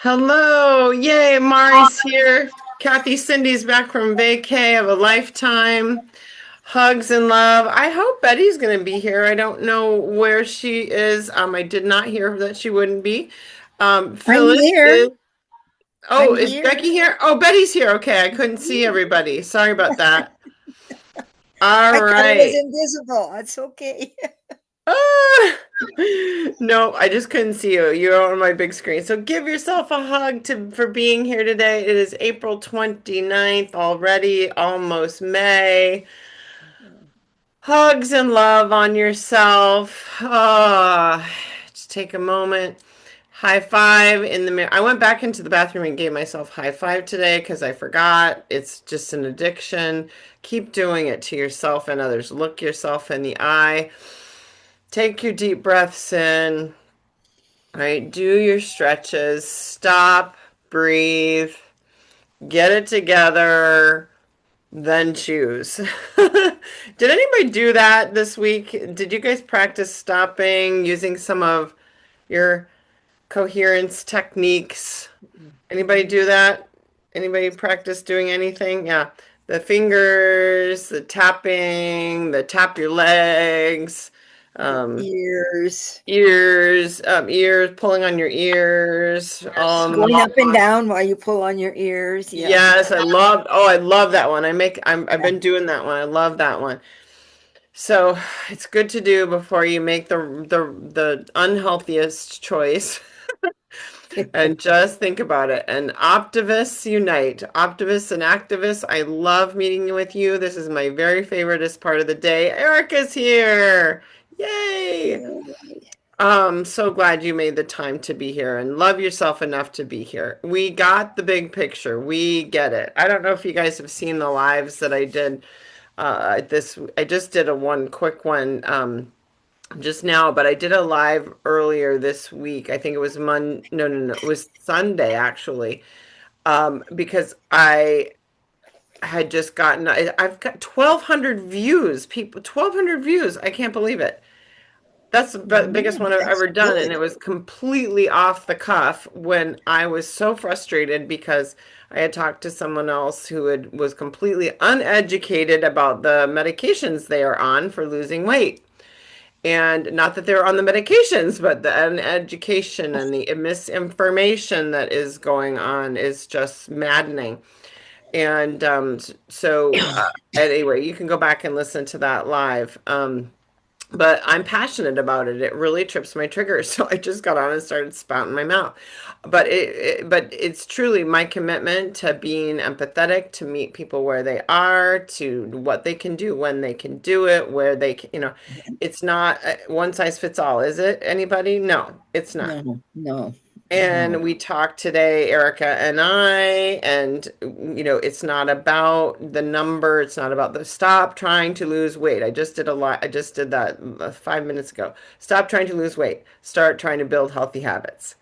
Hello. Yay, Mari's here. Kathy Cindy's back from vacay of a lifetime. Hugs and love. I hope Betty's going to be here. I don't know where she is. I did not hear that she wouldn't be. I'm Phyllis here. is. Oh, I'm is here. Becky here? Oh, Betty's here. Okay, I couldn't see everybody. Sorry about that. All I thought it was right. invisible. It's okay. Ah! No, I just couldn't see you. You're on my big screen. So give yourself a hug for being here today. It is April 29th already, almost May. Hugs and love on yourself. Just take a moment. High five in the mirror. I went back into the bathroom and gave myself high five today because I forgot. It's just an addiction. Keep doing it to yourself and others. Look yourself in the eye. Take your deep breaths in. All right, do your stretches. Stop, breathe, get it together, then choose. Did anybody do that this week? Did you guys practice stopping using some of your coherence techniques? Anybody do that? Anybody practice doing anything? Yeah. The fingers, the tapping, the tap your legs, The um, ears. ears, pulling on your ears. Yes. Going up and down while you pull on your ears. Yeah. Yes, I love that one. I've been doing that one. I love that one. So it's good to do before you make the unhealthiest choice. And just think about it. And optimists unite. Optimists and activists. I love meeting with you. This is my very favoriteest part of the day. Erica's here. Yay! So glad you made the time to be here and love yourself enough to be here. We got the big picture. We get it. I don't know if you guys have seen the lives that I did. I just did a one quick one just now, but I did a live earlier this week. I think it was no, it was Sunday actually. Because I had just I've got 1,200 views, people, 1,200 views. I can't believe it. That's the biggest one I've That's ever done, and good. it was completely off the cuff when I was so frustrated because I had talked to someone else was completely uneducated about the medications they are on for losing weight. And not that they're on the medications, but the uneducation and the misinformation that is going on is just maddening. And anyway, you can go back and listen to that live. But I'm passionate about it. It really trips my trigger. So I just got on and started spouting my mouth. But it's truly my commitment to being empathetic, to meet people where they are, to what they can do, when they can do it, where they can, it's not one size fits all, is it? Anybody? No, it's not. No, no, And no. we talked today, Erica and I, and it's not about the number. It's not about the stop trying to lose weight. I just did a lot. I just did that 5 minutes ago. Stop trying to lose weight. Start trying to build healthy habits.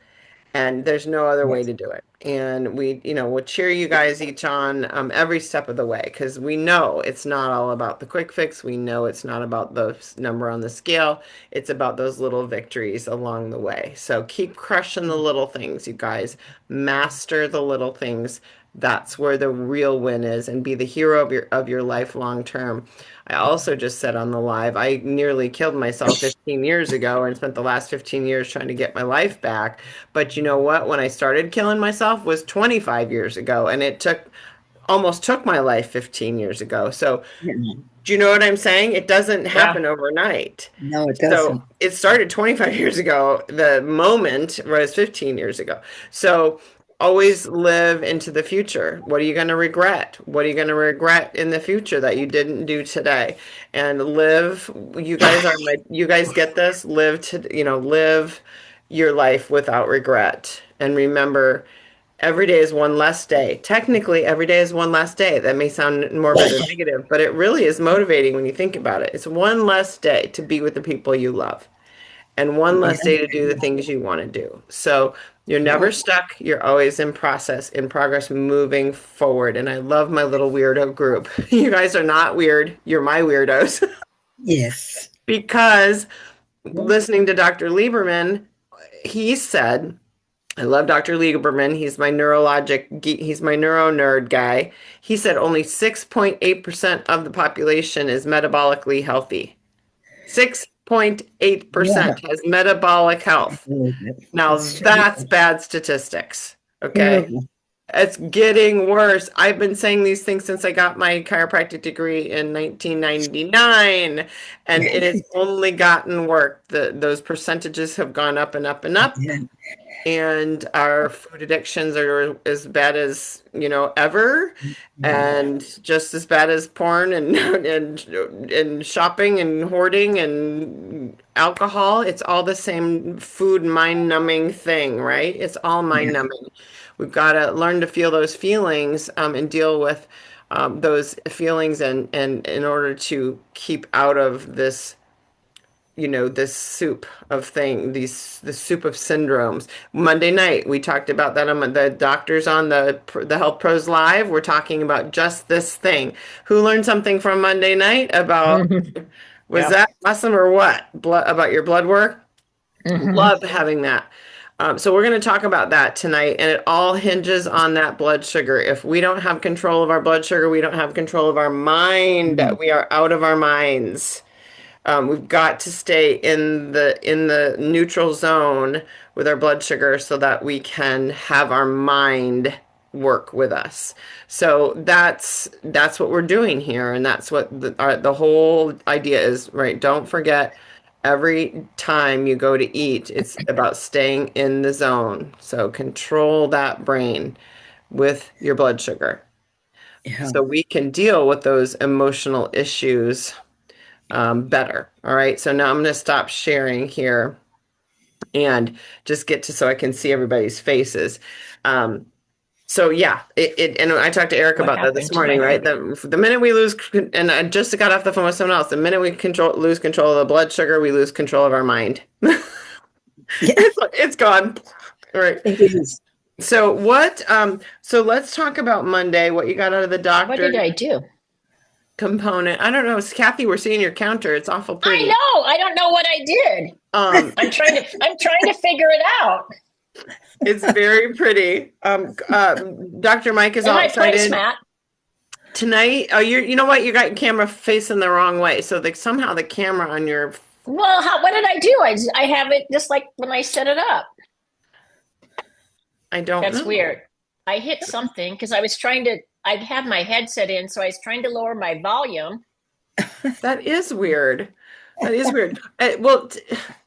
And there's no other way Yes. to do it. And we'll cheer you guys each on every step of the way because we know it's not all about the quick fix. We know it's not about the number on the scale. It's about those little victories along the way. So keep crushing the little things, you guys. Master the little things. That's where the real win is, and be the hero of your life long term. I also just said on the live, I nearly killed myself 15 years ago and spent the last 15 years trying to get my life back. But you know what? When I started killing myself was 25 years ago, and it almost took my life 15 years ago. So, Yeah. do you know what I'm saying? It doesn't happen overnight. No, it So, doesn't. it started 25 years ago. The moment was 15 years ago. So, always live into the future. What are you going to regret? What are you going to regret in the future that you didn't do today? And live, you guys get this? Live your life without regret. And remember, every day is one less day. Technically, every day is one less day. That may sound morbid or negative, but it really is motivating when you think about it. It's one less day to be with the people you love and one less Yeah. day to do the things you want to do. So you're never stuck. You're always in progress, moving forward. And I love my little weirdo group. You guys are not weird. You're my weirdos. Yes. Because listening to Dr. Lieberman, he said I love Dr. Lieberman. He's my neuro nerd guy. He said only 6.8% of the population is metabolically healthy. Yeah. 6.8% has metabolic health. Now It's that's terrible. bad statistics. Okay. Terrible. It's getting worse. I've been saying these things since I got my chiropractic degree in 1999, and it has only gotten worse. Those percentages have gone up and up and up, Yeah. and our food addictions are as bad as, ever, Mhm. and just as bad as porn and and shopping and hoarding and alcohol. It's all the same food mind-numbing thing, right? It's all Yeah. mind-numbing. We've got to learn to feel those feelings, and deal with those feelings, and in order to keep out of this, this soup of the soup of syndromes. Monday night, we talked about that on the doctors on the Health Pros Live. We're talking about just this thing. Who learned something from Monday night about, Mhm. was Yeah. that awesome or what? About your blood work? Hmm. Love having that. So we're going to talk about that tonight, and it all hinges on that blood sugar. If we don't have control of our blood sugar, we don't have control of our mind. We are out of our minds. We've got to stay in the neutral zone with our blood sugar so that we can have our mind work with us. So that's what we're doing here, and that's what the whole idea is, right? Don't forget, every time you go to eat, it's about staying in the zone. So control that brain with your blood sugar Yeah. so we can deal with those emotional issues better. All right. So now I'm going to stop sharing here and just get to so I can see everybody's faces. Um, so yeah, and I talked to Eric What about that this happened to morning, my right? thing? The minute we lose, and I just got off the phone with someone else, the minute we lose control of the blood sugar, we lose control of our mind. Yeah. It's gone. All right. It is. So let's talk about Monday, what you got out of the What doctor did I do? component. I don't know. Kathy, we're seeing your counter. It's awful I pretty. know. I don't know what I did. Um, I'm trying to figure it out. It's very pretty. Dr. Mike is And all my excited placemat. tonight. Oh, you know what? You got your camera facing the wrong way. So somehow the camera on your, Well, what did I do? I have it just like when I set it up. I don't That's know. weird. I hit something because I was trying to. I had my headset in, so I was trying to lower my volume. That is weird. That is weird. Well,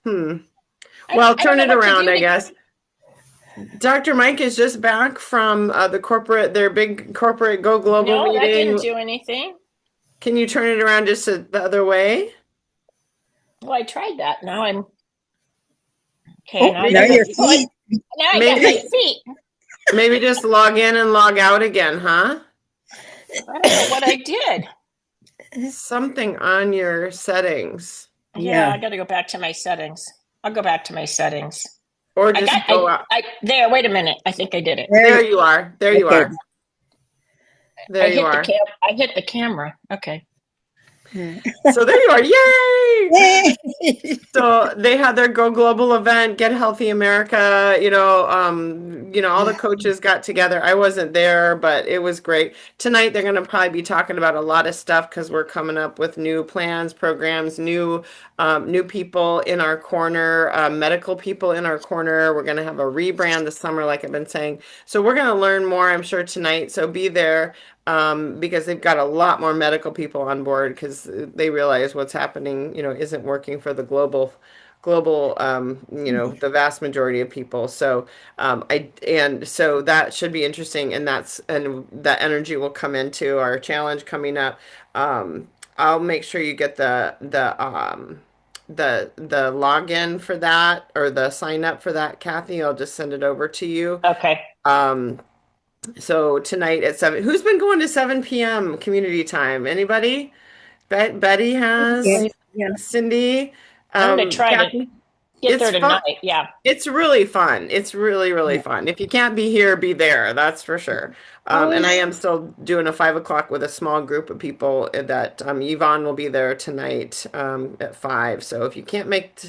hmm. Well, I don't turn know it what to around, do I to. guess. Dr. Mike is just back from their big corporate Go Global No, that didn't meeting. do anything. Can you turn it around just the other way? Well, I tried that. Now I'm okay. Oh, Now I now got Maybe, my your foot. feet. Now I got my maybe, feet. maybe just log in and log out again, huh? I don't know what I did. Something on your settings, Yeah, Yeah. I got to go back to my settings. I'll go back to my settings. or I just got go out. I there. Wait a minute. I think I did it. There There you, you are. There you okay. are. There you are. I hit the camera. Okay. So there you are. Yay! Yay. So they had their Go Global event, Get Healthy America. All the coaches got together. I wasn't there, but it was great. Tonight they're going to probably be talking about a lot of stuff because we're coming up with new plans, programs, new people in our corner, medical people in our corner. We're going to have a rebrand this summer, like I've been saying. So we're going to learn more, I'm sure, tonight. So be there. Because they've got a lot more medical people on board because they realize what's happening, isn't working for the global, the vast majority of people. So, and so that should be interesting, and that energy will come into our challenge coming up. I'll make sure you get the login for that or the sign up for that, Kathy. I'll just send it over to you. Okay. Um, so tonight at 7, who's been going to 7 p.m. community time? Anybody? Betty Yeah. has, Yeah. Cindy, I'm going to try to Kathy. get It's there fun. tonight. Yeah. It's really fun. It's really, really Yeah. fun. If you can't be here, be there. That's for sure. And I Always. am still doing a 5 o'clock with a small group of people that Yvonne will be there tonight at 5. So if you can't make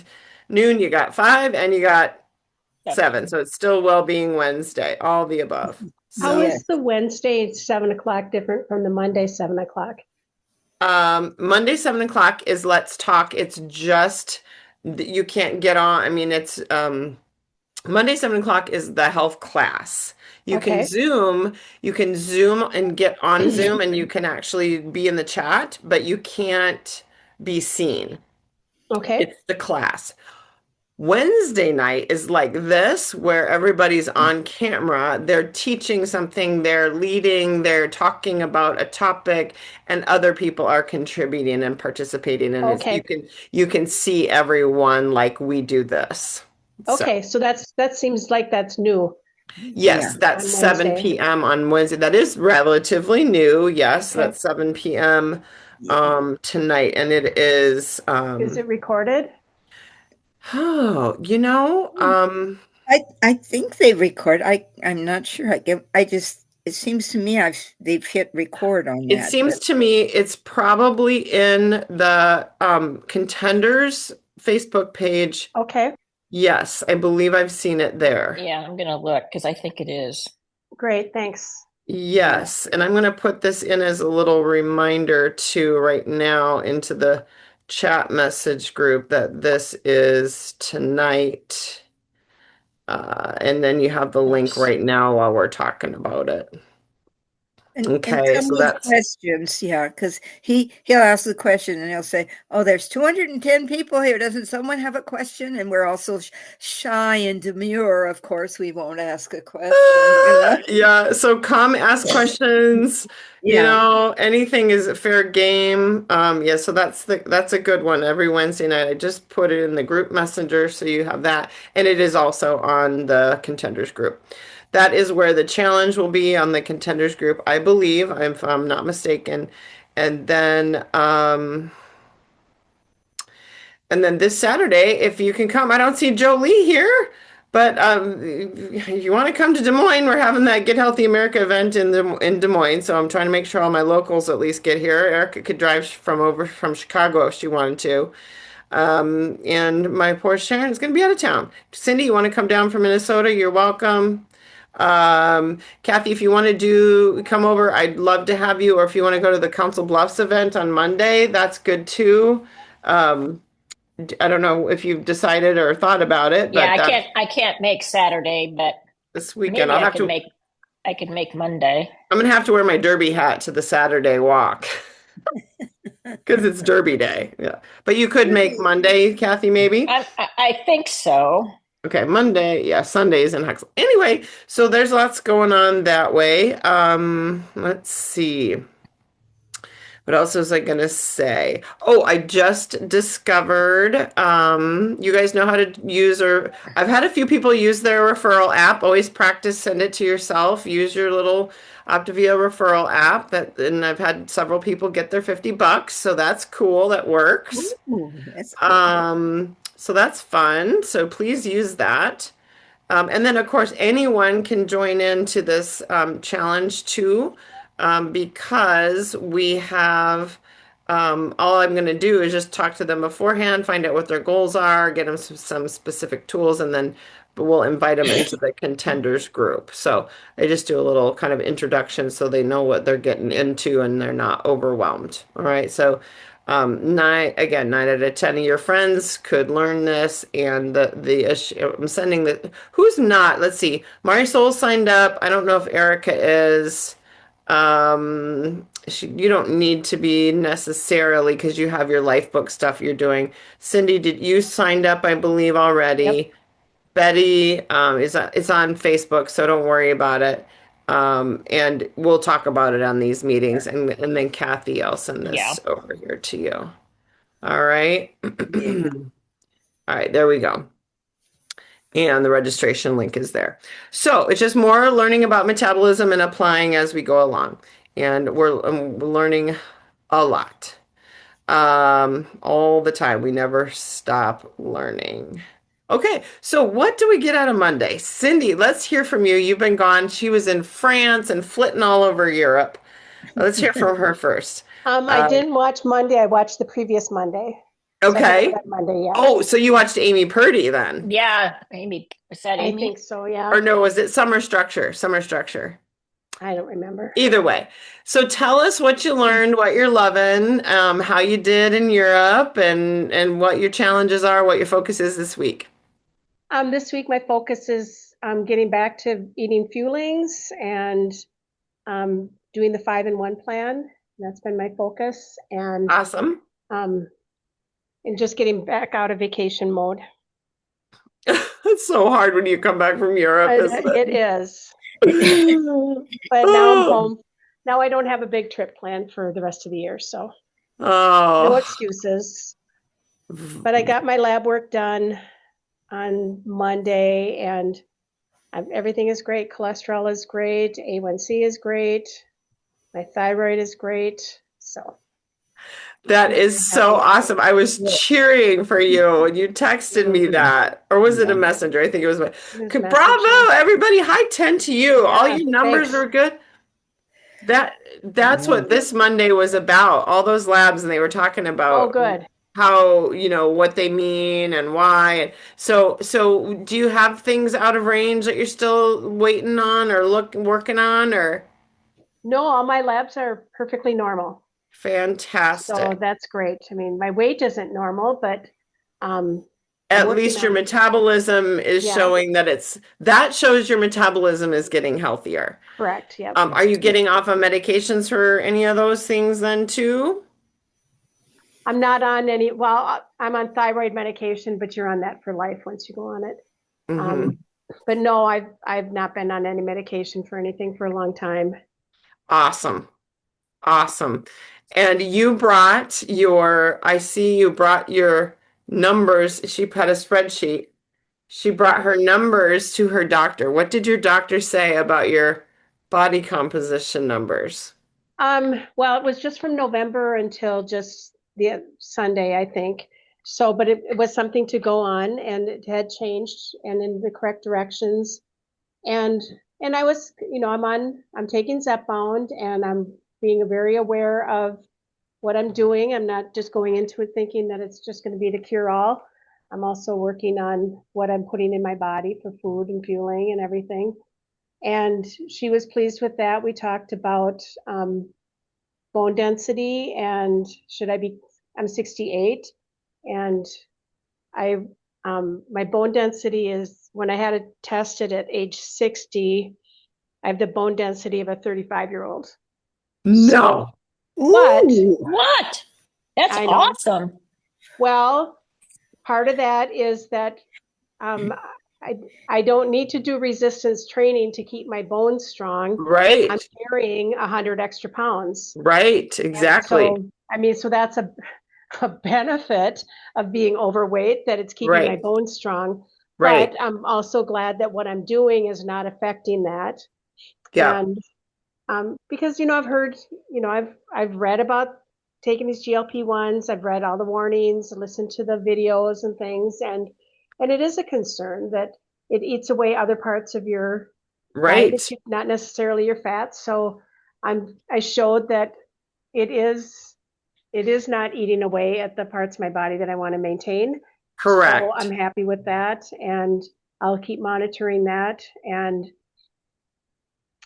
noon, you got 5 and you got Seven. 7. So it's still Well-Being Wednesday, all the above. How So, is Yes. the Wednesday 7 o'clock different from the Monday 7 o'clock? Monday, 7 o'clock is Let's Talk. It's just you can't get on. I mean, it's Monday, 7 o'clock is the health class. Okay. You can Zoom and get on Zoom and you can actually be in the chat, but you can't be seen. Okay. It's the class. Wednesday night is like this, where everybody's on camera. They're teaching something, they're leading, they're talking about a topic, and other people are contributing and participating. And it's Okay. you can see everyone like we do this. So Okay. So that seems like that's new Yeah. yes, that's on 7 Wednesday. p.m. on Wednesday. That is relatively new. Yes, Okay. that's 7 p.m. Yeah. Tonight, and it is Is it recorded? oh, I think they record. I'm not sure. I just it seems to me they've hit record on it that, seems but to me it's probably in the contenders Facebook page. Okay. Yes, I believe I've seen it there. Yeah, I'm gonna look because I think it is. Great. Thanks. yeah. Yes, and I'm going to put this in as a little reminder too right now into the chat message group that this is tonight. And then you have the link Oops. right now while we're talking about it. And Okay, some so with that's questions, yeah, because he'll ask the question and he'll say, "Oh, there's 210 people here. Doesn't someone have a question?" And we're also shy and demure. Of course, we won't ask a question. Yeah, so come ask questions, Yeah. anything is fair game. Yeah, so that's a good one every Wednesday night. I just put it in the group messenger so you have that. And it is also on the contenders group. That is where the challenge will be on the contenders group, I believe, if I'm not mistaken. And then this Saturday, if you can come, I don't see Jolie here, but if you want to come to Des Moines, we're having that Get Healthy America event in Des Moines. So I'm trying to make sure all my locals at least get here. Erica could drive from Chicago if she wanted to. And my poor Sharon's going to be out of town. Cindy, you want to come down from Minnesota? You're welcome. Kathy, if you want to come over, I'd love to have you. Or if you want to go to the Council Bluffs event on Monday, that's good too. Um, I don't know if you've decided or thought about it, Yeah, but I that's can't. I can't make Saturday, but this weekend. maybe I could make. I could make Monday. I'm gonna have to wear my derby hat to the Saturday walk because it's Derby Day. Yeah, but you could make Monday, Kathy, maybe. I think so. Okay, Monday, yeah, Sundays in Huxley. Anyway, so there's lots going on that way. Let's see. What else was I gonna say? Oh, I just discovered, you guys know how to use, or I've had a few people use their referral app. Always practice, send it to yourself. Use your little Optavia referral app and I've had several people get their $50, so that's cool. That works. Ooh, that's cool. So that's fun. So please use that. And then, of course, anyone can join into this challenge too, because we have all I'm going to do is just talk to them beforehand, find out what their goals are, get them some specific tools, and then we'll invite them into the contenders group. So I just do a little kind of introduction so they know what they're getting into and they're not overwhelmed. All right. So 9 out of 10 of your friends could learn this, and I'm sending who's not. Let's see. Marisol signed up. I don't know if Erica is. You don't need to be necessarily because you have your life book stuff you're doing. Cindy, did you signed up? I believe Yep. already. Betty it's on Facebook, so don't worry about it. And we'll talk about it on these meetings, and then Kathy, I'll send Yeah. this over here to you. All right. Yeah. All right, there we go. And the registration link is there. So it's just more learning about metabolism and applying as we go along. And we're learning a lot. All the time. We never stop learning. Okay, so what do we get out of Monday? Cindy, let's hear from you. You've been gone. She was in France and flitting all over Europe. Let's hear from her first. I didn't watch Monday. I watched the previous Monday. So I think Okay. that Monday, yeah. Oh, so you watched Amy Purdy then? Yeah, Amy. Was that I Amy? think so, yeah. Or no, was it Summer Structure? Summer Structure. I don't remember. Either way. So tell us what you learned, what you're loving, how you did in Europe, and what your challenges are, what your focus is this week. This week my focus is getting back to eating fuelings and doing the 5-in-1 plan. That's been my focus, Awesome. um, and just getting back out of vacation mode. It's so hard when you come back from Europe, isn't It is, it? but now I'm Oh, home. Now I don't have a big trip planned for the rest of the year, so no oh. excuses. But I got my lab work done on Monday, and everything is great. Cholesterol is great. A1C is great. My thyroid is great. So That I'm is very so happy. awesome. I was cheering for you when you texted me that. Or was it a messenger? I think it was. It was Bravo, messenger. everybody. High 10 to you. All Yeah, your numbers thanks. are good. That's what this Monday was about. All those labs, and they were talking Oh, about good. how, what they mean and why. So do you have things out of range that you're still waiting on or working on or No, all my labs are perfectly normal. So fantastic? that's great. I mean, my weight isn't normal, but I'm At working least your on, metabolism is yeah, showing that shows your metabolism is getting healthier. correct. Yep. Are you getting off of medications for any of those things then too? I'm not on any, well, I'm on thyroid medication, but you're on that for life once you go on it. Hmm. Um, but no, I've not been on any medication for anything for a long time. Awesome. Awesome. And I see you brought your numbers. She had a spreadsheet. She brought Yeah. her numbers to her doctor. What did your doctor say about your body composition numbers? Well, it was just from November until just the Sunday, I think. So, but it was something to go on, and it had changed and in the correct directions. And I was, I'm taking Zepbound, and I'm being very aware of what I'm doing. I'm not just going into it thinking that it's just going to be the cure all. I'm also working on what I'm putting in my body for food and fueling and everything. And she was pleased with that. We talked about bone density and I'm 68, and I, my bone density is, when I had it tested at age 60, I have the bone density of a 35-year-old. So, No. but Ooh. What? That's I know, awesome. well, part of that is that um, I, I don't need to do resistance training to keep my bones strong. I'm Right. carrying 100 extra pounds. Right. And Exactly. so, I mean, so that's a benefit of being overweight, that it's keeping my Right. bones strong. Right. But I'm also glad that what I'm doing is not affecting that. Yeah. And because I've heard, I've read about taking these GLP-1s. I've read all the warnings, listened to the videos and things, and it is a concern that it eats away other parts of your body that Right. you, not necessarily your fats. So I showed that it is not eating away at the parts of my body that I want to maintain. So I'm Correct. happy with that, and I'll keep monitoring that. And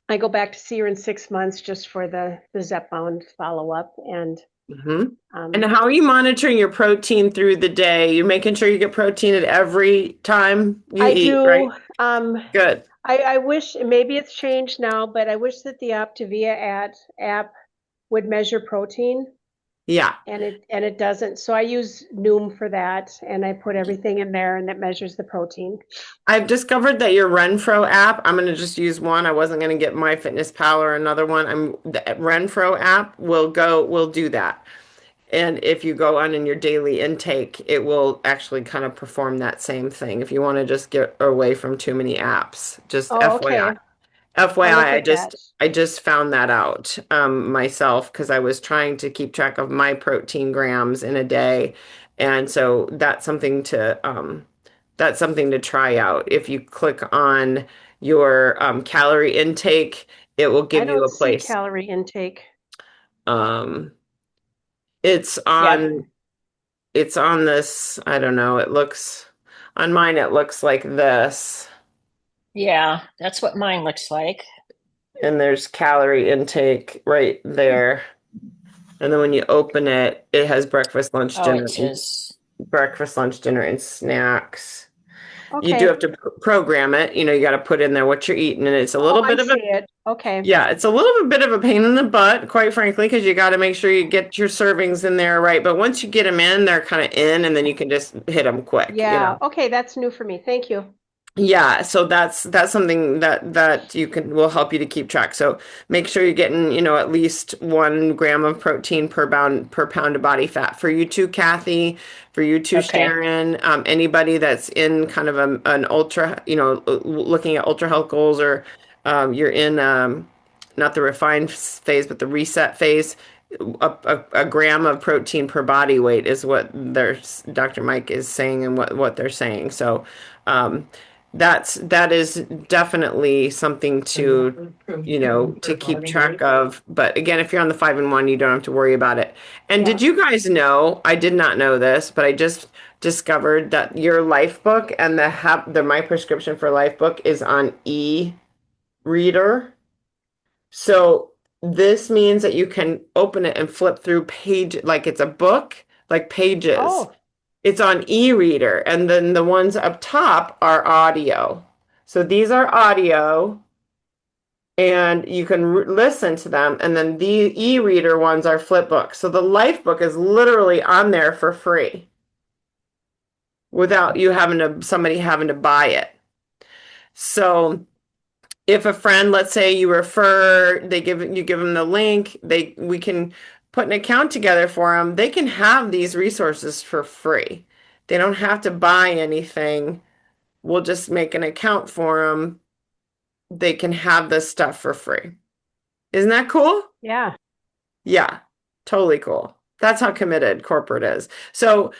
I go back to see her in 6 months just for the Zepbound follow up. And Hmm. And um, how are you monitoring your protein through the day? You're making sure you get protein at every time you I eat, right? do. Good. I wish, maybe it's changed now, but I wish that the Optavia app would measure protein, Yeah. and it doesn't. So I use Noom for that, and I put everything in there, and it measures the protein. I've discovered that your Renfro app, I'm going to just use one. I wasn't going to get MyFitnessPal or another one. The Renfro app will do that. And if you go on in your daily intake, it will actually kind of perform that same thing. If you want to just get away from too many apps, just Oh, FYI. okay. I'll FYI, look at that. I just found that out myself because I was trying to keep track of my protein grams in a day, and so that's something to try out. If you click on your calorie intake, it will I give you don't a see place. calorie intake. Um, it's Yep. on. it's on this, I don't know, on mine it looks like this. Yeah, that's what mine looks like. And there's calorie intake right there. And then when you open it, it has Oh, it says, breakfast, lunch, dinner, and snacks. You do Okay. have to program it. You got to put in there what you're eating, and it's a Oh, little I bit of a see it. Okay. yeah, it's a little bit of a pain in the butt, quite frankly, because you got to make sure you get your servings in there right. But once you get them in, they're kind of in, and then you can just hit them quick. Yeah. Okay. That's new for me. Thank you. Yeah, so that's something that you can will help you to keep track. So make sure you're getting, at least 1 gram of protein per pound of body fat. For you too, Kathy, for you too, okay. Sharon, anybody that's in kind of an ultra, looking at ultra health goals, or you're in not the refined phase, but the reset phase. A gram of protein per body weight is what Dr. Mike is saying, and what they're saying. So um, that is definitely something to keep track of. But again, if you're on the 5-in-1, you don't have to worry about it. And Yeah. did you guys know, I did not know this, but I just discovered that your life book and the my prescription for life book is on e-reader. So this means that you can open it and flip through page like it's a book, like pages. Oh, It's on e-reader, and then the ones up top are audio. So these are audio, and you can listen to them, and then the e-reader ones are flip books. So the life book is literally on there for free without somebody having to buy it. So if a friend, let's say you refer, you give them the link, we can put an account together for them. They can have these resources for free. They don't have to buy anything. We'll just make an account for them. They can have this stuff for free. Isn't that cool? yeah. Yeah, totally cool. That's how committed corporate is. So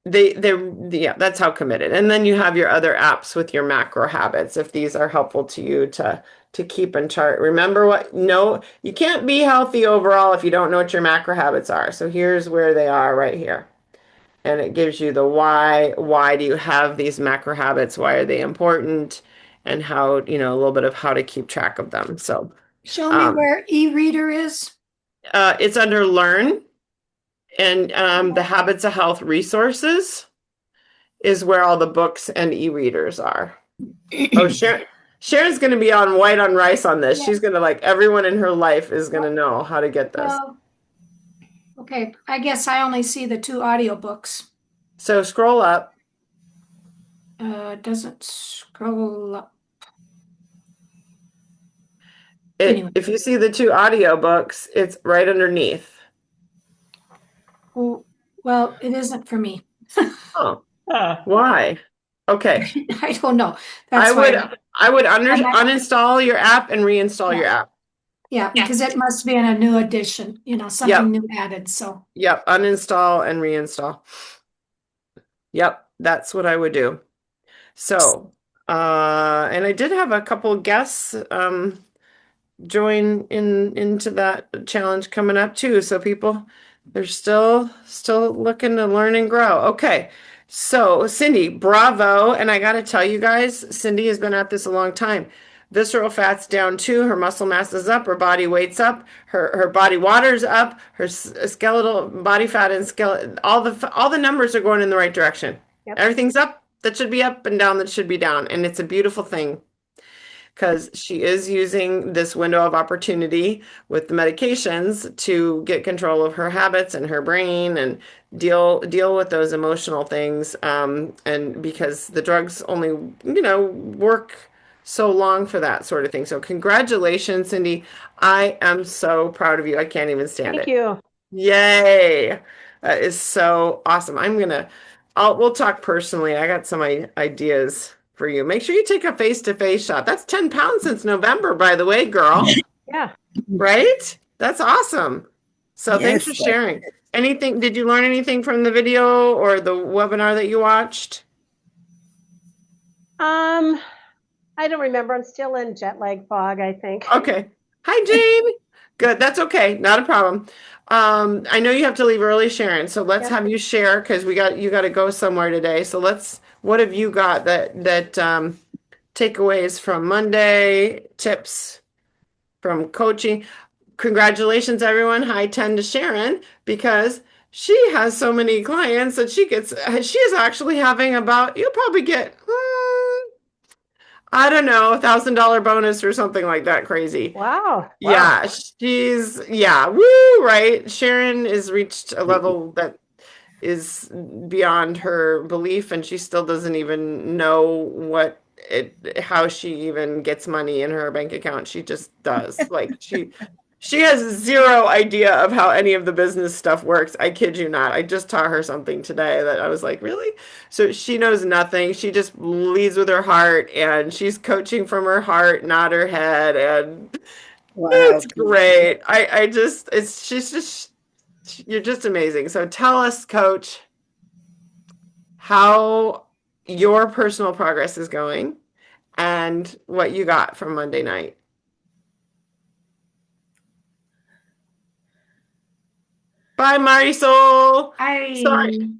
yeah, that's how committed. And then you have your other apps with your macro habits, if these are helpful to you to keep in chart. Remember no, you can't be healthy overall if you don't know what your macro habits are. So here's where they are right here. And it gives you the why. Why do you have these macro habits? Why are they important? And how, a little bit of how to keep track of them. So Show me um, where e-reader is. it's under Learn, and the Habits of Health resources is where all the books and e-readers are. Oh, Sharon's going to be on white on rice on this. Yeah. She's going to, like, everyone in her life is going to know how to get this. Well, okay, I guess I only see the 2 audiobooks. So scroll up. It doesn't scroll up. Anyway. If you see the 2 audiobooks, it's right underneath. Well, it isn't for me. Oh, why? Okay. I don't know. That's I would uninstall your app and reinstall your app. Yeah, because it must be in a new edition, something new added. So Yep, uninstall and reinstall. Yep, that's what I would do. So, and I did have a couple guests join into that challenge coming up too. So people, they're still looking to learn and grow. Okay. So Cindy, bravo. And I got to tell you guys, Cindy has been at this a long time. Visceral fat's down too. Her muscle mass is up. Her body weight's up. Her body water's up. Her skeletal body fat and skeletal, all the numbers are going in the right direction. Yep. Everything's up that should be up, and down that should be down. And it's a beautiful thing, because she is using this window of opportunity with the medications to get control of her habits and her brain, and deal with those emotional things. And because the drugs only, work so long for that sort of thing. So congratulations, Cindy. I am so proud of you. I can't even stand it. Thank you. Yay. That is so awesome. We'll talk personally. I got some ideas for you. Make sure you take a face-to-face shot. That's 10 pounds since November, by the way, girl. Yeah. Right? That's awesome. So thanks for sharing. Did you learn anything from the video or the webinar that you watched? I don't remember. I'm still in jet lag fog, I think. Okay. Hi, Jane. Good. That's okay. Not a problem. I know you have to leave early, Sharon, so let's Yep. have you share because you got to go somewhere today. So what have you got that takeaways from Monday, tips from coaching? Congratulations, everyone. High 10 to Sharon because she has so many clients that she is actually having you'll probably get, I don't know, $1,000 bonus or something like that crazy. Wow. Yeah, woo, right? Sharon has reached a level that is beyond her belief, and she still doesn't even know how she even gets money in her bank account. She just does. She has zero idea of how any of the business stuff works. I kid you not. I just taught her something today that I was like, really? So she knows nothing. She just leads with her heart, and she's coaching from her heart, not her head, and Wow. it's great. I just, she's just, you're just amazing. So tell us, Coach, how your personal progress is going and what you got from Monday night. Bye, Marisol. Sorry.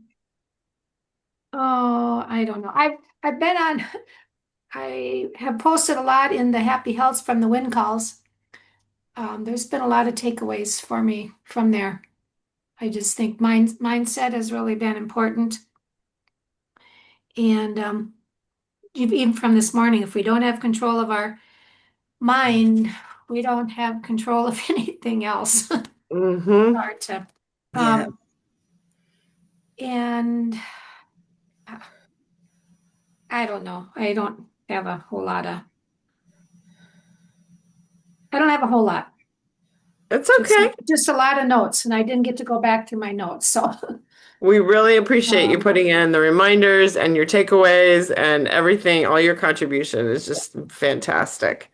I don't know. I've been on, I have posted a lot in the Happy Health from the Win calls. There's been a lot of takeaways for me from there. I just think mindset has really been important. And even from this morning, if we don't have control of our mind, we don't have control of anything else. Mm-hmm. Hard to, Yeah. and I don't know. I don't have a whole lot. It's Just okay. just a lot of notes, and I didn't get to go back through my notes. So We really appreciate you putting in the reminders and your takeaways and everything. All your contribution is just fantastic.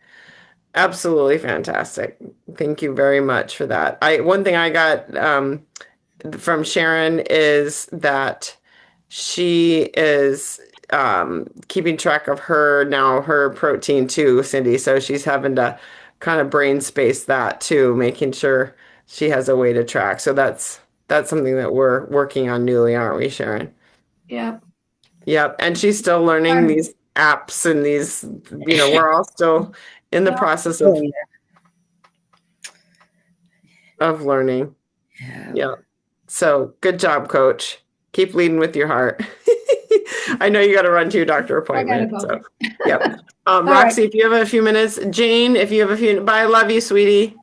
Absolutely fantastic. Thank you very much for that. One thing I got from Sharon is that she is keeping track of her protein too, Cindy. So she's having to kind of brain space that too, making sure she has a way to track. So that's something that we're working on newly, aren't we, Sharon? yeah, Yep. And she's still learning these apps and we're all still in the yeah. process Oh, yeah. of learning. Yeah. Yeah. So good job, coach. Keep leading with your heart. I know you got to run to your doctor I gotta appointment. go. So, yep. All Roxy, right. if you have a few minutes. Jane, if you have a few, bye. I love you, sweetie.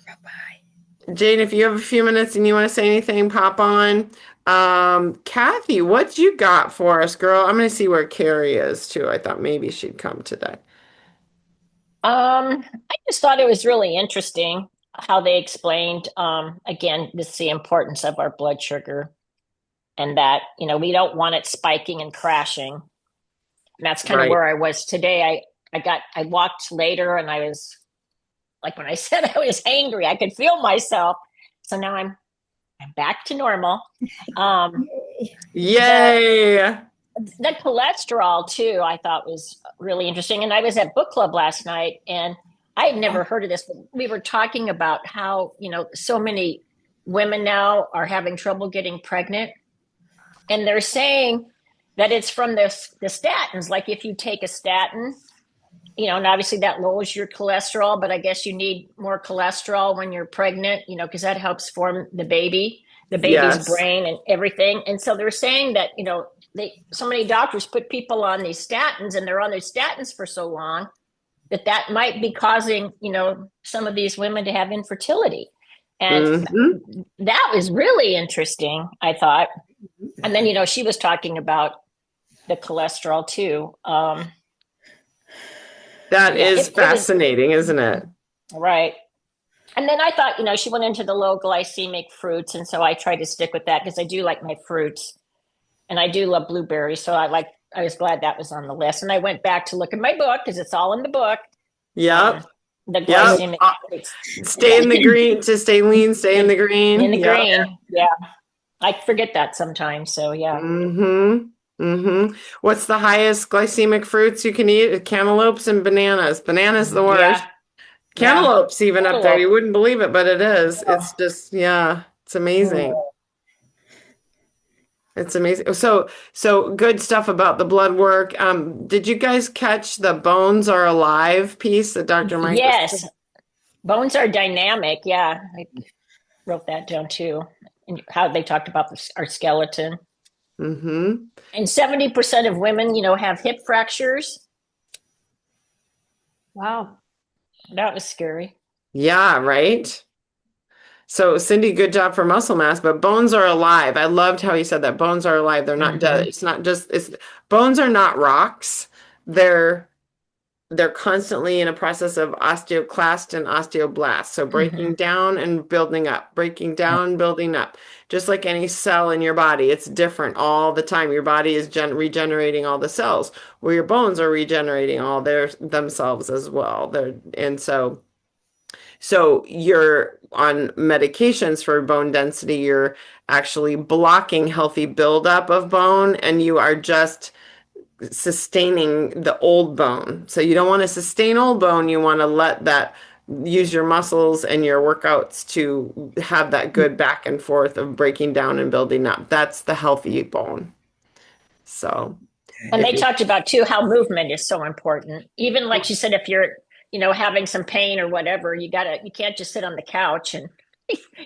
Bye-bye. Jane, if you have a few minutes and you want to say anything, pop on. Kathy, what you got for us, girl? I'm going to see where Carrie is too. I thought maybe she'd come today. I just thought it was really interesting how they explained, again, this the importance of our blood sugar and that, we don't want it spiking and crashing. And that's kind of Right. where I was today. I walked later and I was like, when I said I was angry, I could feel myself. So now I'm back to normal. Um, the Yay. the cholesterol too, I thought was really interesting. And I was at book club last night and I had never heard of this, but we were talking about how, so many women now are having trouble getting pregnant. And they're saying that it's from the statins. Like if you take a statin, and obviously that lowers your cholesterol, but I guess you need more cholesterol when you're pregnant, because that helps form the baby's Yes. brain and everything. And so they're saying that, so many doctors put people on these statins and they're on these statins for so long that might be causing, some of these women to have infertility. And Mm-hmm. that was really interesting, I thought. And then, she was talking about the cholesterol too. That Yeah, is it was fascinating, isn't it? right. And then I thought, she went into the low glycemic fruits. And so I tried to stick with that because I do like my fruits and I do love blueberries. So I was glad that was on the list. And I went back to look at my book because it's all in the book. Yep. The Yep. glycemic fruits. Stay in the green to stay lean, stay in the green. In the Yep. green. Yeah. I forget that sometimes. So yeah. Mm-hmm. Mm-hmm. What's the highest glycemic fruits you can eat? Cantaloupes and bananas. Bananas the worst. Yeah. Yeah. Cantaloupe's even up there. You Cantaloupe. wouldn't believe it, but it is. It's Oh. just, yeah, it's amazing. Mm. It's amazing. So good stuff about the blood work. Did you guys catch the bones are alive piece that Dr. Mike was? Yes. Bones are dynamic. Yeah. I wrote that down too. And how they talked about our skeleton. Mm-hmm. And 70% of women, have hip fractures. Wow. That was scary. Yeah, right. So Cindy, good job for muscle mass, but bones are alive. I loved how he said that bones are alive. They're not dead. Hmm. It's not just it's bones are not rocks. They're they're constantly in a process of osteoclast and osteoblast. So Hmm. breaking down and building up, breaking down, building up. Just like any cell in your body, it's different all the time. Your body is regenerating all the cells, where your bones are regenerating all their themselves as well. So you're on medications for bone density, you're actually blocking healthy buildup of bone, and you are just sustaining the old bone. So you don't want to sustain old bone. You want to let that use your muscles and your workouts to have that good back and forth of breaking down and building up. That's the healthy bone. So And if they you, talked about too how movement is so important. Even like she said, if you're, having some pain or whatever, you can't just sit on the couch and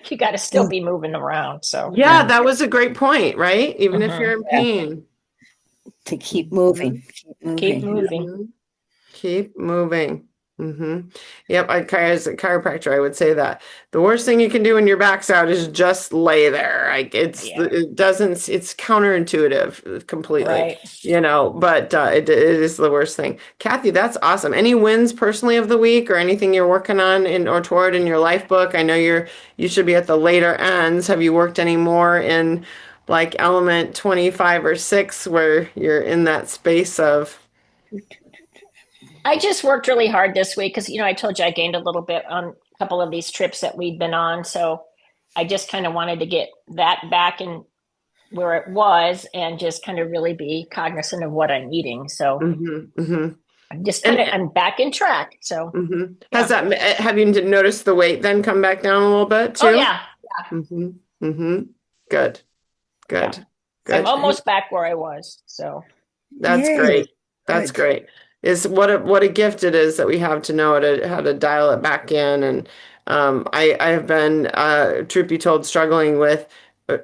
you gotta still be moving around. So yeah, that was a great point, right? Even if you're mhm. in pain. To keep moving, keep Keep moving. moving. Mhm. Keep moving. Yep, as a chiropractor, I would say that the worst thing you can do when your back's out is just lay there. Like Yeah, it's counterintuitive completely, right. but it is the worst thing. Kathy, that's awesome. Any wins personally of the week or anything you're working on or toward in your life book? I know you should be at the later ends. Have you worked any more in like element 25 or 6 where you're in that space of I just worked really hard this week because, I told you I gained a little bit on a couple of these trips that we'd been on. So I just kind of wanted to get that back in where it was and just kind of really be cognizant of what I'm eating. So hmm hmm I'm And I'm back in track. So has yeah. that have you noticed the weight then come back down a little bit Oh too? yeah. hmm hmm Good, Yeah. good, I'm good. almost back where I was. So That's Yay, great. That's good. great. Is what a gift it is that we have to know how to dial it back in. And I have been truth be told struggling with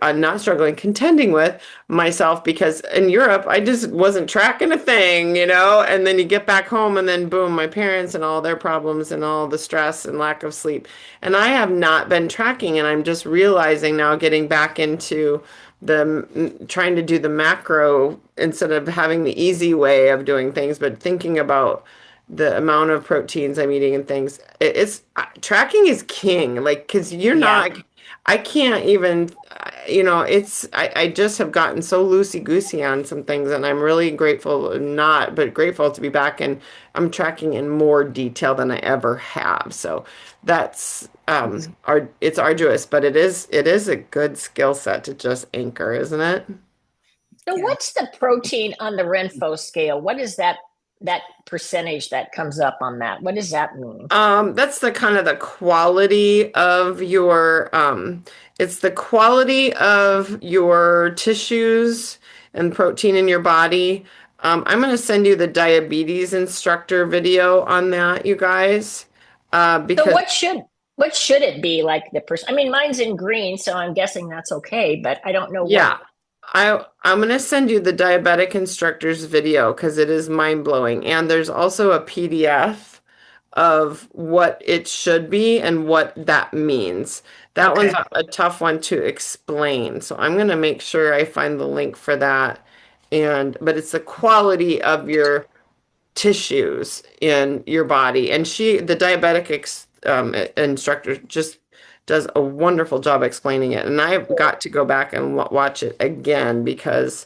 not struggling, contending with myself because in Europe I just wasn't tracking a thing, and then you get back home and then boom, my parents and all their problems and all the stress and lack of sleep. And I have not been tracking and I'm just realizing now getting back into trying to do the macro instead of having the easy way of doing things, but thinking about the amount of proteins I'm eating and things. It's tracking is king, like, because you're yeah. not, I can't even, I just have gotten so loosey-goosey on some things, and I'm really grateful, not, but grateful to be back and I'm tracking in more detail than I ever have. So that's it's arduous, but it is a good skill set to just anchor, isn't it? So Yeah. what's the protein on the Renfo scale? What is that percentage that comes up on that? What does that mean? That's the kind of the quality of it's the quality of your tissues and protein in your body. I'm going to send you the diabetes instructor video on that, you guys, So because what should it be like the person? I mean, mine's in green, so I'm guessing that's okay, but I don't know what. yeah, I'm gonna send you the diabetic instructor's video because it is mind-blowing. And there's also a PDF of what it should be and what that means. That one's Okay. a tough one to explain. So I'm gonna make sure I find the link for that. But it's the quality of your tissues in your body. And the diabetic instructor, just does a wonderful job explaining it. And I've got to go back and watch it again because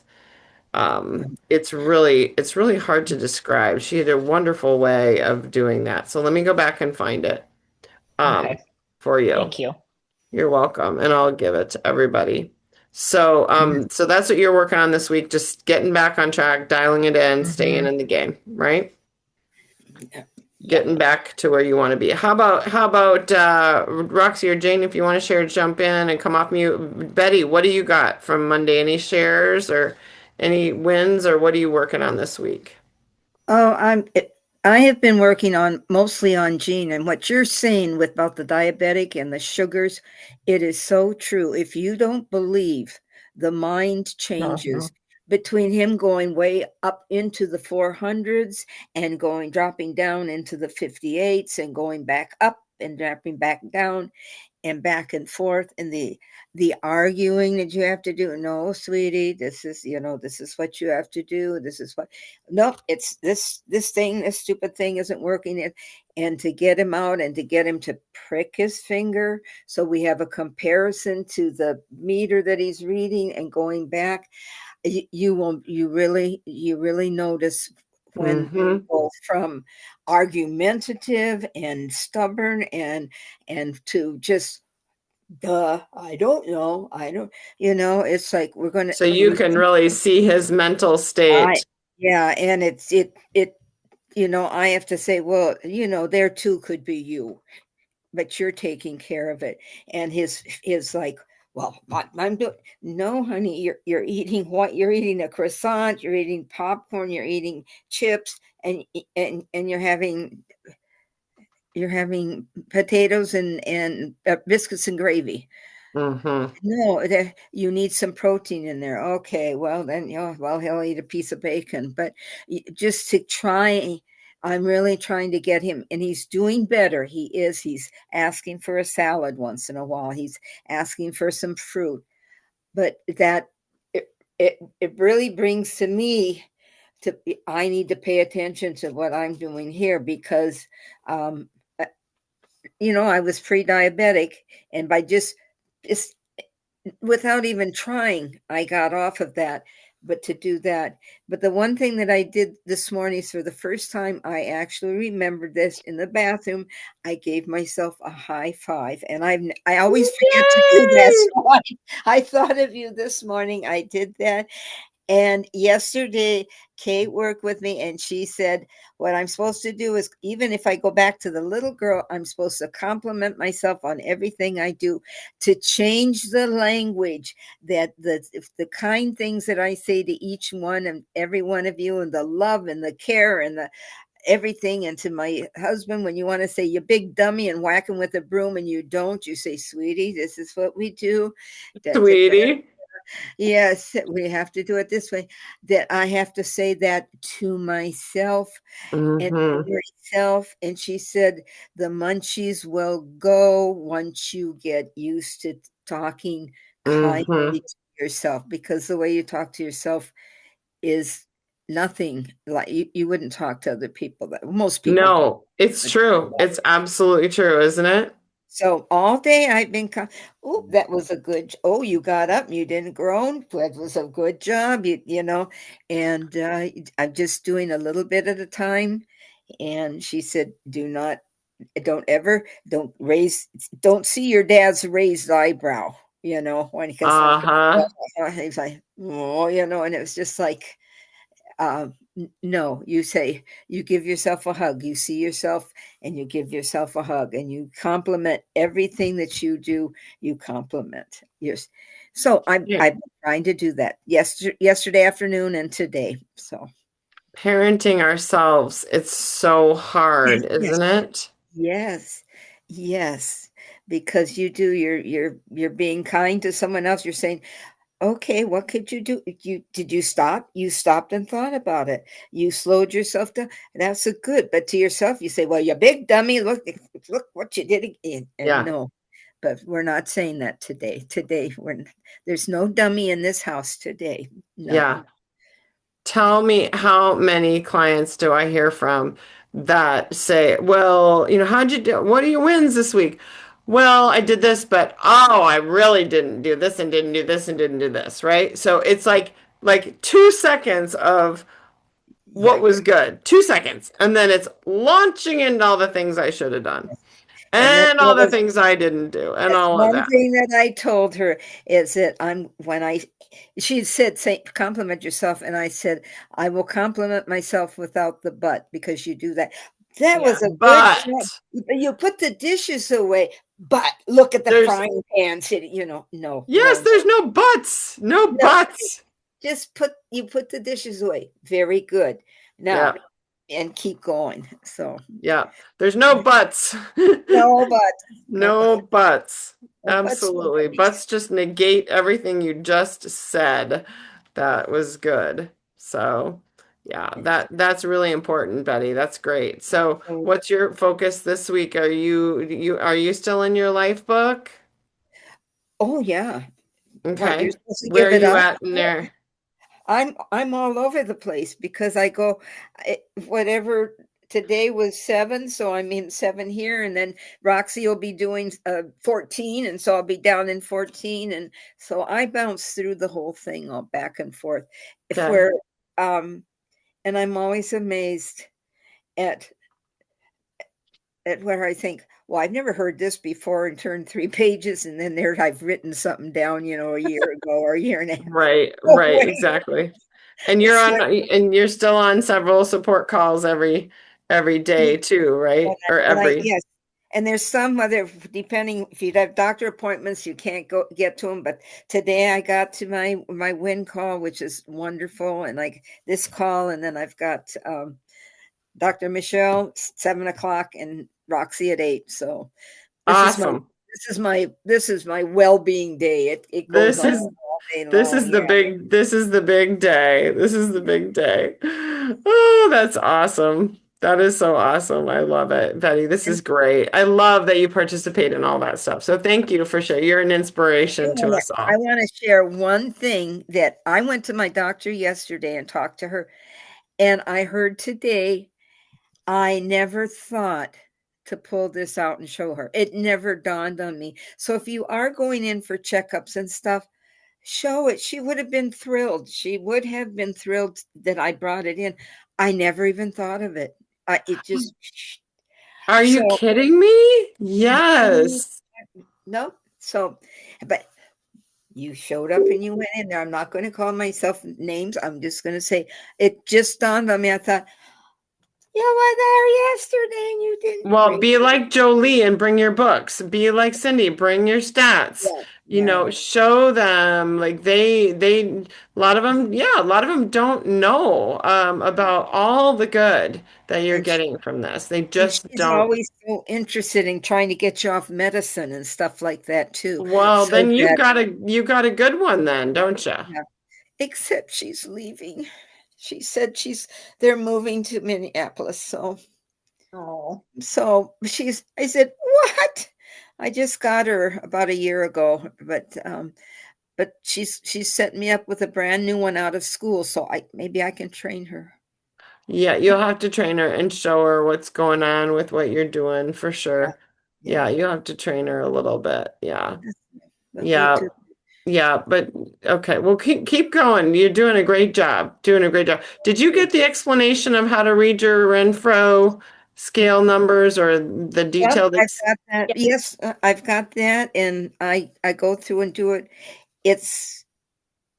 it's really hard to describe. She had a wonderful way of doing that. So let me go back and find it um, Okay. for you. Thank you. You're welcome, and I'll give it to everybody. So that's what you're working on this week, just getting back on track, dialing it in, staying Hmm. in the game, right? getting back to where you want to be. How about Roxy or Jane, if you want to share, jump in and come off mute. Betty, what do you got from Monday? Any shares or any wins, or what are you working on this week? Oh, I have been working on mostly on Gene, and what you're saying with about the diabetic and the sugars, it is so true. If you don't believe the mind Mhm. changes between him going way up into the 400s and going dropping down into the 58s and going back up and dropping back down, and back and forth, and the arguing that you have to do. No, sweetie, this is, this is what you have to do. This is what, no, it's this thing, this stupid thing isn't working. And to get him out and to get him to prick his finger, so we have a comparison to the meter that he's reading and going back. You won't, you really notice when Mm-hmm. go from argumentative and stubborn and to just, duh, I don't know, I don't, it's like we're gonna So you we can really see his mental I state. yeah, and I have to say, well, there too could be you, but you're taking care of it. And his like, well, I'm doing, no, honey, you're eating what? You're eating a croissant, you're eating popcorn, you're eating chips, and you're having potatoes and biscuits and gravy. Mm-hmm. No, you need some protein in there. Okay, well then, well, he'll eat a piece of bacon, but just to try. I'm really trying to get him, and he's doing better. He is. He's asking for a salad once in a while. He's asking for some fruit, but it really brings to me to, I need to pay attention to what I'm doing here, because um, I was pre-diabetic, and by just without even trying, I got off of that. But to do that, but the one thing that I did this morning, for the first time, I actually remembered this in the bathroom. I gave myself a high five, and I always forget to do that. Yay! So I thought of you this morning. I did that, and yesterday, Kate worked with me, and she said, what I'm supposed to do is, even if I go back to the little girl, I'm supposed to compliment myself on everything I do, to change the language, that the kind things that I say to each one and every one of you, and the love and the care and the everything. And to my husband, when you want to say you big dummy and whack him with a broom and you don't, you say, sweetie, this is what we do. Da, da, da. Sweetie. Yes, we have to do it this way. That I have to say that to myself and to Mm-hmm. myself. And she said, the munchies will go once you get used to talking kindly Mm-hmm. to yourself, because the way you talk to yourself is nothing like you wouldn't talk to other people, that most people don't. No, it's true. It's absolutely true, isn't it? So all day I've been, oh, that was a good, oh, you got up and you didn't groan. That was a good job, and I'm just doing a little bit at a time. And she said, don't raise, don't see your dad's raised eyebrow, because Uh-huh. he's like, oh, and it was just like, no, you say, you give yourself a hug, you see yourself and you give yourself a hug, and you compliment everything that you do. You compliment yours. So Yeah. I've been trying to do that yesterday afternoon and today. So Parenting ourselves, it's so hard, isn't yes, it? yes, yes, because you're being kind to someone else. You're saying, okay, what could you do? Did you stop? You stopped and thought about it. You slowed yourself down. That's a good. But to yourself, you say, "Well, you big dummy, look what you did again." And Yeah. no, but we're not saying that today. Today, there's no dummy in this house today. Yeah. None. Tell me, how many clients do I hear from that say, well, how'd you do? What are your wins this week? Well, I did this, but oh, I really didn't do this and didn't do this and didn't do this, right? So it's like 2 seconds of what Yeah, was good, 2 seconds, and then it's launching into all the things I should have done and that, and all that the was things I didn't do and That's all of one that. thing that I told her, is that she said, say, compliment yourself. And I said, I will compliment myself without the but, because you do that. That Yeah. was a good shot. But You put the dishes away, but look at the there's, frying pan sitting, no, yes, there's no buts. No no. buts. Just put the dishes away. Very good. Yeah. Now, and keep going. So, Yeah. There's no buts. no, but no, No buts. no butts, no Absolutely. guppies. Buts just negate everything you just said. That was good. So, yeah, that's really important, Betty. That's great. So, So, what's your focus this week? Are you still in your life book? oh yeah. What, you're Okay. supposed to Where give are it you up? at in there? I'm all over the place because I go whatever today was 7, so I'm in 7 here, and then Roxy will be doing 14, and so I'll be down in 14, and so I bounce through the whole thing all back and forth. If Okay. we're and I'm always amazed at where I think, well, I've never heard this before, and turn 3 pages, and then there I've written something down, a year ago or a year and a half Right, right, away. exactly. And It's like you're still on several support calls every day too, right? Or every yes. And there's some whether depending if you have doctor appointments, you can't go get to them. But today I got to my win call, which is wonderful, and like this call, and then I've got Dr. Michelle 7 o'clock and Roxy at 8. So this is my awesome. this is my well-being day. It goes This on is all day this long. is the Yeah. big this is the big day. This is the big day. Oh, that's awesome. That is so awesome. I love it, Betty. This is And great. I love that you participate in all that stuff. So thank you for sharing. You're an inspiration to us I all. want to share one thing that I went to my doctor yesterday and talked to her, and I heard today. I never thought to pull this out and show her. It never dawned on me. So if you are going in for checkups and stuff, show it. She would have been thrilled. She would have been thrilled that I brought it in. I never even thought of it. It just Are you so kidding me? mm, Yes. no. So, but you showed up and you went in there. I'm not going to call myself names. I'm just going to say it just dawned on me. I thought you were there yesterday and you didn't Well, bring. be like Jolie and bring your books. Be like Cindy, bring your stats. Yeah, yeah. Show them like a lot of them, yeah, a lot of them don't know about all the good that you're And getting from this. They And just she's don't. always so interested in trying to get you off medicine and stuff like that too. Well, So then that, you got a good one then, don't you? yeah. Except she's leaving. She said they're moving to Minneapolis. Oh, I said, what? I just got her about a year ago, but she's setting me up with a brand new one out of school. So maybe I can train her. Yeah, you'll have to train her and show her what's going on with what you're doing for Yeah. sure. Yeah. Yeah, you'll have to train her a little bit. Yeah. We'll go Yeah. to Yeah, but okay. Well, keep going. You're doing a great job. Doing a great job. Did you get the explanation of how to read your Renfro scale numbers or the Yep, detailed I've ex got that. yeah. Yes, I've got that, and I go through and do it. It's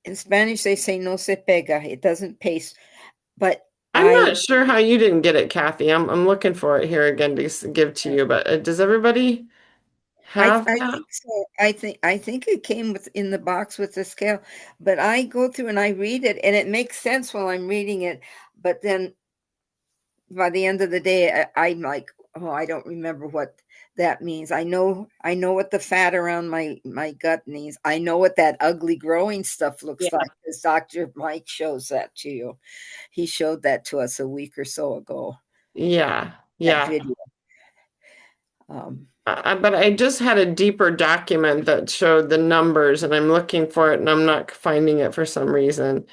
in Spanish they say no se pega. It doesn't paste, but I'm I not sure how you didn't get it, Kathy. I'm looking for it here again to give to you, but does everybody have I that? think so. I think it came in the box with the scale, but I go through and I read it, and it makes sense while I'm reading it. But then by the end of the day, I'm like, oh, I don't remember what that means. I know what the fat around my gut means. I know what that ugly growing stuff looks Yeah. like because Dr. Mike shows that to you. He showed that to us a week or so ago, Yeah. that Yeah. video. Um, But I just had a deeper document that showed the numbers and I'm looking for it and I'm not finding it for some reason.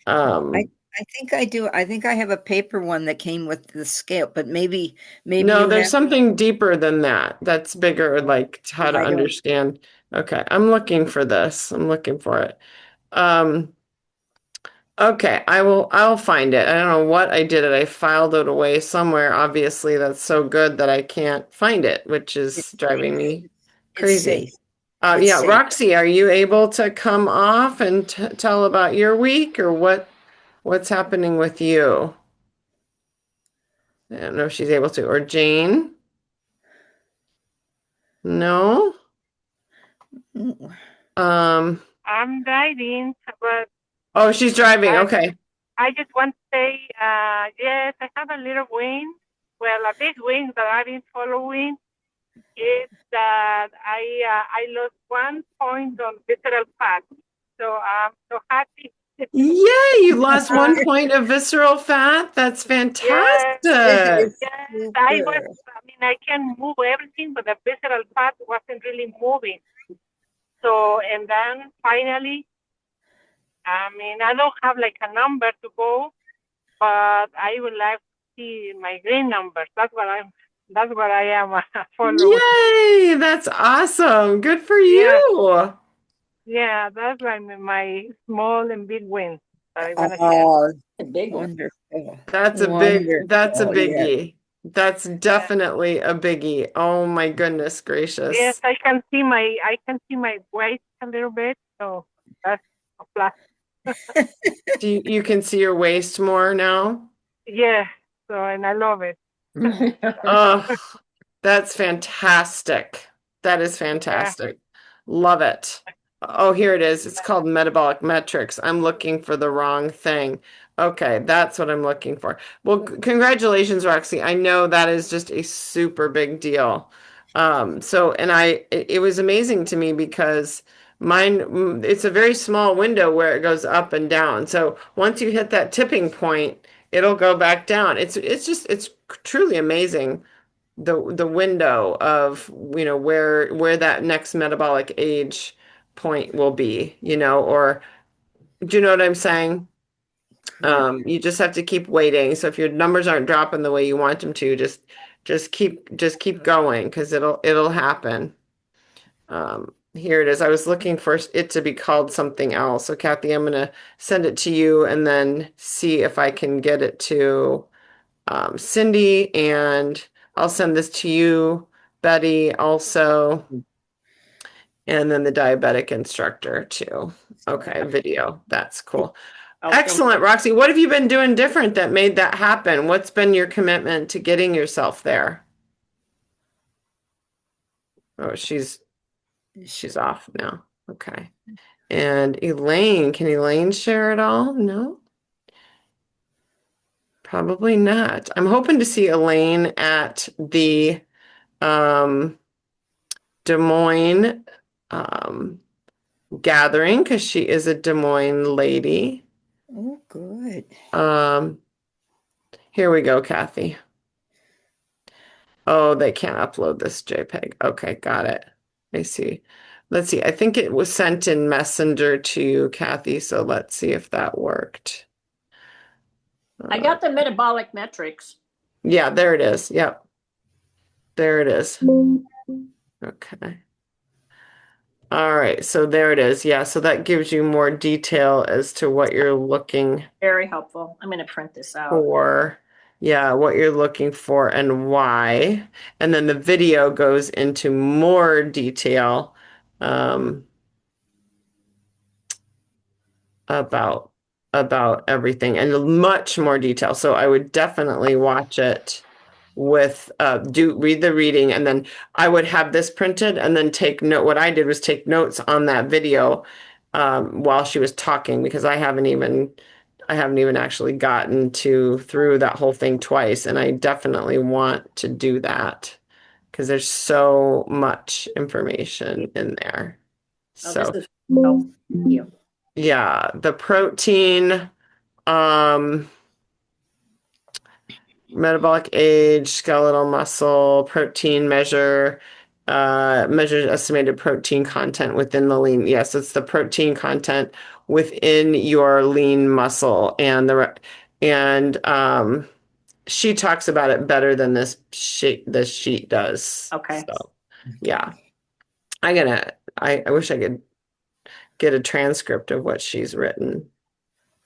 I Um, I think I do. I think I have a paper one that came with the scale, but maybe no, you there's have. something deeper than that. That's bigger, like how to I don't. understand. Okay, I'm looking for this. I'm looking for it. Um, okay, I'll find it. I don't know what I did it. I filed it away somewhere. Obviously, that's so good that I can't find it, which is It's driving safe. me It's crazy. safe. It's Yeah, safe. Roxy, are you able to come off and t tell about your week or what's happening with you? I don't know if she's able to. Or Jane? No? Ooh. I'm driving, but Oh, she's driving. I Okay. I just want to say, yes, I have a little win. Well, a big win that I've been following is that I lost 1 point on visceral fat. So I'm so happy. Yay, you lost Uh, 1 point of visceral fat. That's yes, That fantastic. is yes, super. I mean, I can move everything, but the visceral fat wasn't really moving. So, and then finally, I mean, I don't have like a number to go, but I would like to see my green numbers. That's what I am following. Yay, that's awesome. Good for Yeah, you. yeah, that's like my small and big wins that I want to share. Oh, A big one. wonderful. That's a Wonderful. Yeah. biggie. That's Yeah. definitely a biggie. Oh my goodness Yes, gracious. I can see my waist a little bit, so that's a plus. You can see your waist more now? Yeah, so and I love it. Oh, that's fantastic. That is Yeah. fantastic. Love it. Oh, here it is. It's called metabolic metrics. I'm looking for the wrong thing. Okay, that's what I'm looking for. Well, congratulations, Roxy. I know that is just a super big deal. And it was amazing to me because it's a very small window where it goes up and down. So once you hit that tipping point, it'll go back down. It's truly amazing the window of where that next metabolic age point will be, or do you know what I'm saying? Yeah. You just have to keep waiting. So if your numbers aren't dropping the way you want them to, just keep going because it'll happen. Here it is. I was looking for it to be called something else. So Kathy, I'm gonna send it to you and then see if I can get it to Cindy, and I'll send this to you, Betty, also, and then the diabetic instructor too. Okay, video. That's cool. Excellent, Roxy. What have you been doing different that made that happen? What's been your commitment to getting yourself there? Oh, she's off now. Okay. And Elaine, can Elaine share it all? No, probably not. I'm hoping to see Elaine at the um Des Moines um, gathering because she is a Des Moines lady. Oh, good. Um, Here we go, Kathy. Oh, they can't upload this JPEG. Okay, got it. I see. Let's see. I think it was sent in Messenger to you, Kathy. So let's see if that worked. I got the metabolic metrics. Yeah, there it is. Yep. There it is. Okay. All right, so there it is. Yeah, so that gives you more detail as to what you're looking Very helpful. I'm going to print this out. for. Yeah, what you're looking for and why. And then the video goes into more detail um, about everything and much more detail. So I would definitely watch it with read the reading, and then I would have this printed and then take note. What I did was take notes on that video while she was talking because I haven't even actually gotten through that whole thing twice, and I definitely want to do that because there's so much information in there. Oh, So this is helpful. Thank you. yeah, the protein, um, metabolic age, skeletal muscle, protein measures estimated protein content within the lean. Yes, it's the protein content within your lean muscle, and she talks about it better than this sheet does. Okay. So yeah, I wish I could get a transcript of what she's written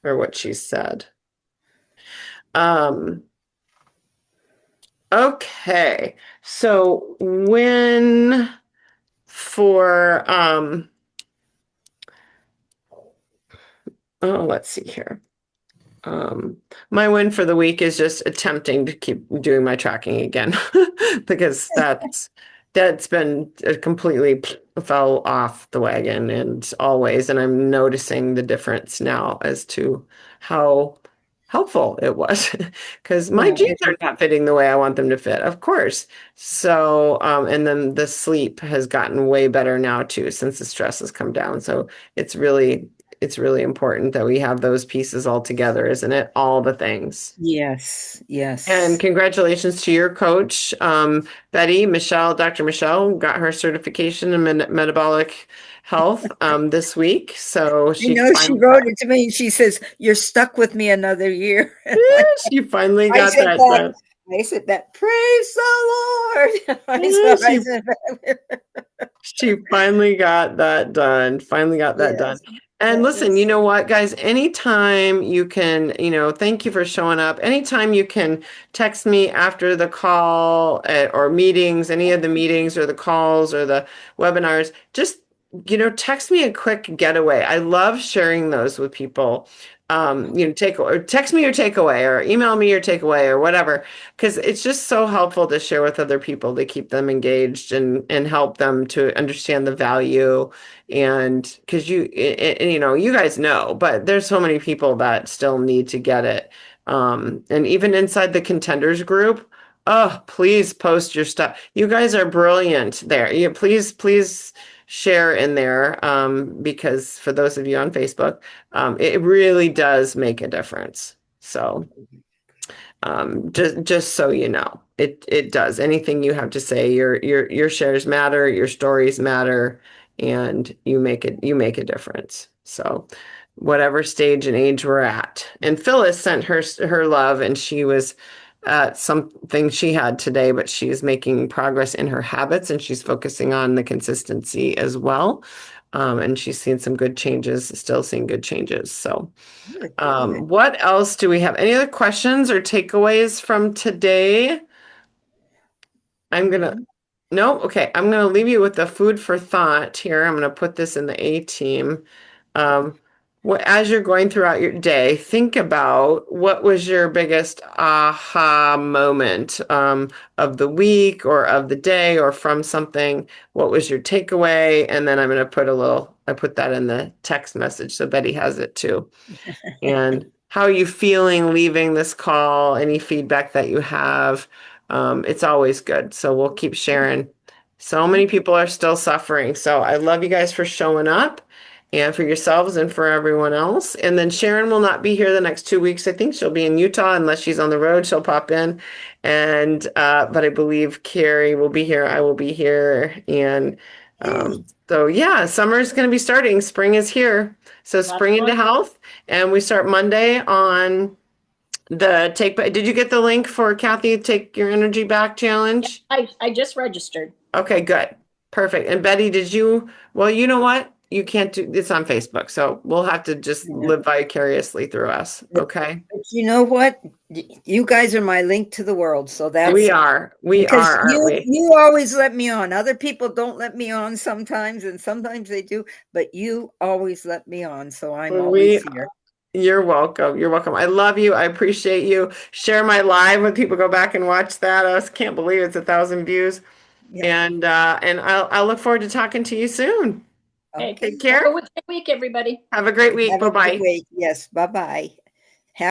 or what she said. Um, okay. So when for oh, let's see here. My win for the week is just attempting to keep doing my tracking again because that's been completely fell off the wagon and always, and I'm noticing the difference now as to how helpful it was because my Yeah, jeans are not fitting the way I want them to fit, of course. So, and then the sleep has gotten way better now too since the stress has come down. So it's really it's really important that we have those pieces all together, isn't it? All the things. yes, And yes. congratulations to your coach, Betty, Michelle, Dr. Michelle got her certification in metabolic health this week. So I she know she finally wrote it to me and she says, "You're stuck with me another year." she finally I got said that that. done. I said that. Praise the Lord. Yeah, I she said that. She finally got that done. Finally got that done. Yes, And that listen, you was. know what, guys? Anytime you can, thank you for showing up. Anytime you can text me after the call or meetings, any of the meetings or the calls or the webinars, just, text me a quick getaway. I love sharing those with people. Take or text me your takeaway or email me your takeaway or whatever because it's just so helpful to share with other people to keep them engaged and help them to understand the value and because you guys know, but there's so many people that still need to get it. And even inside the contenders group, oh, please post your stuff. You guys are brilliant there. Please share in there because for those of you on Facebook, it really does make a difference. So just so you know, it does. Anything you have to say, your shares matter, your stories matter, and you make a difference. So whatever stage and age we're at. And Phyllis sent her love, and she was at something she had today, but she's making progress in her habits, and she's focusing on the consistency as well. And she's seen some good changes, still seeing good changes. So. Good, good. What else do we have? Any other questions or takeaways from today? I'm gonna, no, okay. I'm gonna leave you with the food for thought here. I'm gonna put this in the A team. Um, as you're going throughout your day, think about what was your biggest aha moment of the week or of the day or from something. What was your takeaway? And then I'm gonna I put that in the text message so Betty has it too. And how are you feeling leaving this call? Any feedback that you have? It's always good. So we'll keep sharing. So many people are still suffering. So I love you guys for showing up and for yourselves and for everyone else. And then Sharon will not be here the next 2 weeks. I think she'll be in Utah unless she's on the road. She'll pop in. And but I believe Carrie will be here. I will be here. And so yeah, summer's going to be starting. Spring is here. So Lots spring into going on. health. And we start Monday on the take. Did you get the link for Kathy Take Your Energy Back challenge? I just registered. Okay, good. Perfect. And Betty, did you? Well, you know what? You can't do it's on Facebook. So we'll have to just Yeah. live vicariously through us. Okay. But you know what? You guys are my link to the world. So that's We are, because aren't we? you always let me on. Other people don't let me on sometimes, and sometimes they do, but you always let me on. So I'm We always here. You're welcome. You're welcome. I love you. I appreciate you. Share my live when people go back and watch that. I just can't believe it's 1,000 views. Yeah. And I'll look forward to talking to you soon. Okay. Take Have care. a good week, everybody. Have a great week. Have a good Bye-bye. week. Yes. Bye-bye.